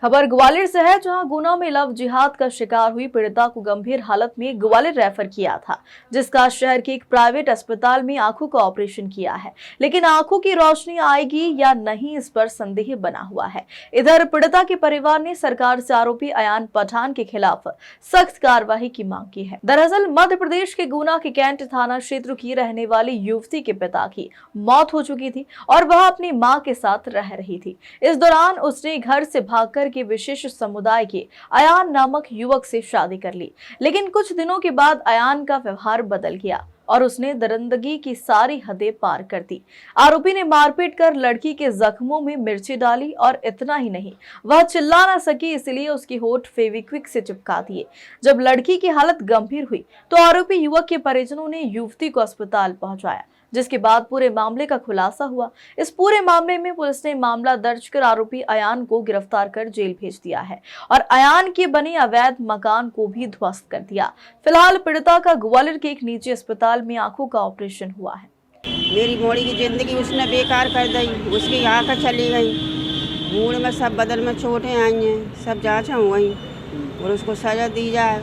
खबर ग्वालियर से है, जहां गुना में लव जिहाद का शिकार हुई पीड़िता को गंभीर हालत में ग्वालियर रेफर किया था, जिसका शहर के एक प्राइवेट अस्पताल में आंखों का ऑपरेशन किया है। लेकिन आंखों की रोशनी आएगी या नहीं, इस पर संदेह बना हुआ है। इधर पीड़िता के परिवार ने सरकार से आरोपी अयान पठान के खिलाफ सख्त कार्रवाई की मांग की है। दरअसल मध्य प्रदेश के गुना के कैंट थाना क्षेत्र की रहने वाली युवती के पिता की मौत हो चुकी थी और वह अपनी मां के साथ रह रही थी। इस दौरान उसने घर से भागकर के विशेष समुदाय के अयान नामक युवक से शादी कर ली। लेकिन कुछ दिनों के बाद अयान का व्यवहार बदल गया और उसने दरिंदगी की सारी हदें पार कर दी। आरोपी ने मारपीट कर लड़की के जख्मों में मिर्ची डाली और इतना ही नहीं, वह चिल्ला ना सकी, इसलिए उसके होठ फेविक्विक से चिपका दिए। जब लड़की की हालत गंभीर हुई तो आरोपी युवक के परिजनों ने युवती को अस्पताल पहुंचाया, जिसके बाद पूरे मामले का खुलासा हुआ। इस पूरे मामले में पुलिस ने मामला दर्ज कर आरोपी अयान को गिरफ्तार कर जेल भेज दिया है और अयान के बने अवैध मकान को भी ध्वस्त कर दिया। फिलहाल पीड़िता का ग्वालियर के एक निजी अस्पताल में आंखों का ऑपरेशन हुआ है। मेरी मोड़ी की जिंदगी उसने बेकार कर दी, उसकी आंखें चली गई, मूड में सब बदन में चोटें आई हैं, सब जाँच हो गई और उसको सजा दी जाए।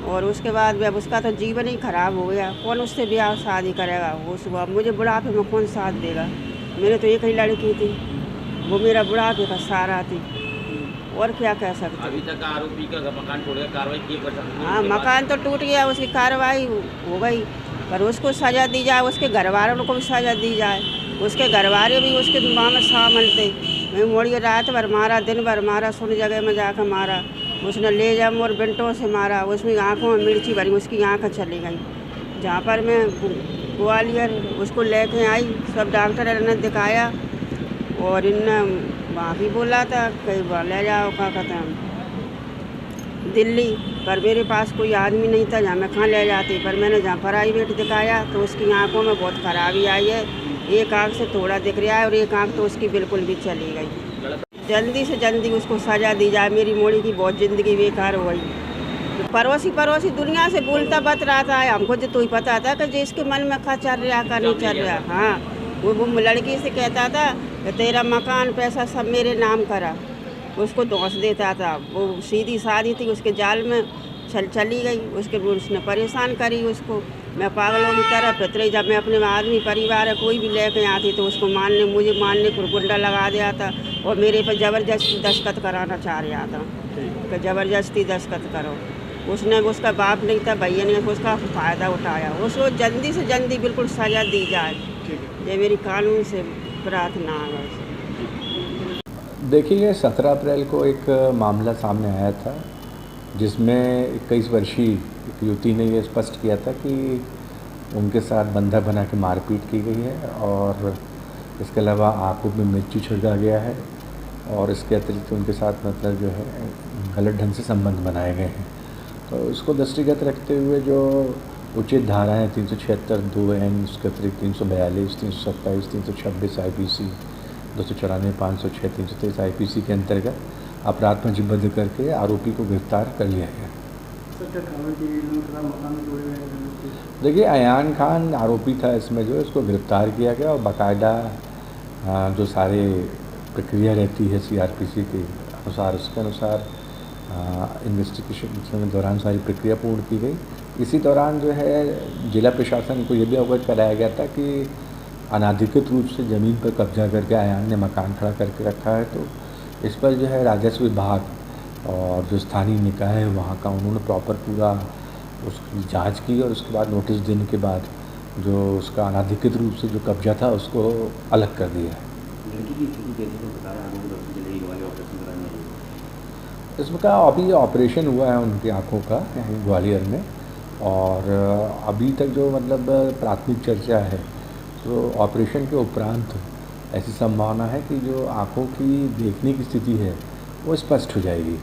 और उसके बाद अब उसका तो जीवन ही खराब हो गया। कौन उससे ब्याह शादी करेगा? वो सुबह मुझे बुढ़ापे में कौन साथ देगा? मेरे तो एक ही लड़की थी, वो मेरा बुढ़ापे का सहारा थी। और क्या कह सकते? अभी तक आरोपी का मकान तोड़ गया, कार्रवाई की कर सकते? हाँ, मकान तो टूट गया, उसकी कार्रवाई हो गई, पर उसको सज़ा दी जाए, उसके घर वालों को भी सज़ा दी जाए। उसके घर वाले भी उसके माँ में शामिल थे। मैं मोड़ी रात भर मारा, दिन भर मारा, सुन जगह में जाकर मारा। उसने ले जा और बिंटों से मारा, उसमें आँखों में मिर्ची भरी, उसकी आँखें चली गई। जहाँ पर मैं ग्वालियर उसको लेके आई, सब डॉक्टर ने दिखाया और इनने वहाँ भी बोला था कई बार ले जाओ, क्या कहते हैं, दिल्ली, पर मेरे पास कोई आदमी नहीं था जहाँ मैं कहाँ ले जाती। पर मैंने जहाँ प्राइवेट दिखाया तो उसकी आँखों में बहुत खराबी आई है। एक आँख से थोड़ा दिख रहा है और एक आँख तो उसकी बिल्कुल भी चली गई। जल्दी से जल्दी उसको सजा दी जाए। मेरी मोड़ी की बहुत ज़िंदगी बेकार हो गई। पड़ोसी दुनिया से बोलता बत रहा था, हमको तो ही पता था कि जिसके मन में क्या चल रहा का नहीं चल रहा। हाँ, वो लड़की से कहता था कि तेरा मकान पैसा सब मेरे नाम करा, उसको दोष देता था। वो सीधी शादी थी, उसके जाल में चली गई, उसके उसने परेशान करी उसको। मैं पागलों की तरह फितरे, जब मैं अपने आदमी परिवार है कोई भी लेके आती तो उसको मुझे मारने को गुंडा लगा दिया था और मेरे पर ज़बरदस्ती दस्तखत कराना चाह रहा था कि ज़बरदस्ती दस्तखत करो। उसने, उसका बाप नहीं था, भैया ने उसका फ़ायदा उठाया। उसको जल्दी से जल्दी बिल्कुल सज़ा दी जाए, ये मेरी कानून से प्रार्थना है। देखिए, 17 अप्रैल को एक मामला सामने आया था जिसमें 21 वर्षीय एक युवती ने ये स्पष्ट किया था कि उनके साथ बंधा बना के मारपीट की गई है और इसके अलावा आंखों में मिर्ची छिड़का गया है और इसके अतिरिक्त उनके साथ मतलब जो है गलत ढंग से संबंध बनाए गए हैं। तो इसको दृष्टिगत रखते हुए जो उचित धाराएँ 376 2N, उसके अतिरिक्त 342, 327, 326 IPC, 294, 506, 323 IPC के अंतर्गत अपराध पंजीबद्ध करके आरोपी को गिरफ्तार कर लिया गया। देखिए, अयान खान आरोपी था इसमें, जो इसको गिरफ्तार किया गया और बाकायदा जो सारे प्रक्रिया रहती है CRPC के अनुसार, उसके अनुसार इन्वेस्टिगेशन के दौरान सारी प्रक्रिया पूर्ण की गई। इसी दौरान जो है जिला प्रशासन को ये भी अवगत कराया गया था कि अनाधिकृत रूप से ज़मीन पर कब्जा करके अयान ने मकान खड़ा करके रखा है। तो इस पर जो है राजस्व विभाग और जो स्थानीय निकाय है वहाँ का, उन्होंने प्रॉपर पूरा उसकी जांच की और उसके बाद नोटिस देने के बाद जो उसका अनाधिकृत रूप से जो कब्जा था उसको अलग कर दिया है। इसमें का अभी ऑपरेशन हुआ है उनकी आँखों का यहीं ग्वालियर में, और अभी तक जो मतलब प्राथमिक चर्चा है तो ऑपरेशन के उपरांत ऐसी संभावना है कि जो आँखों की देखने की स्थिति है वो स्पष्ट हो जाएगी।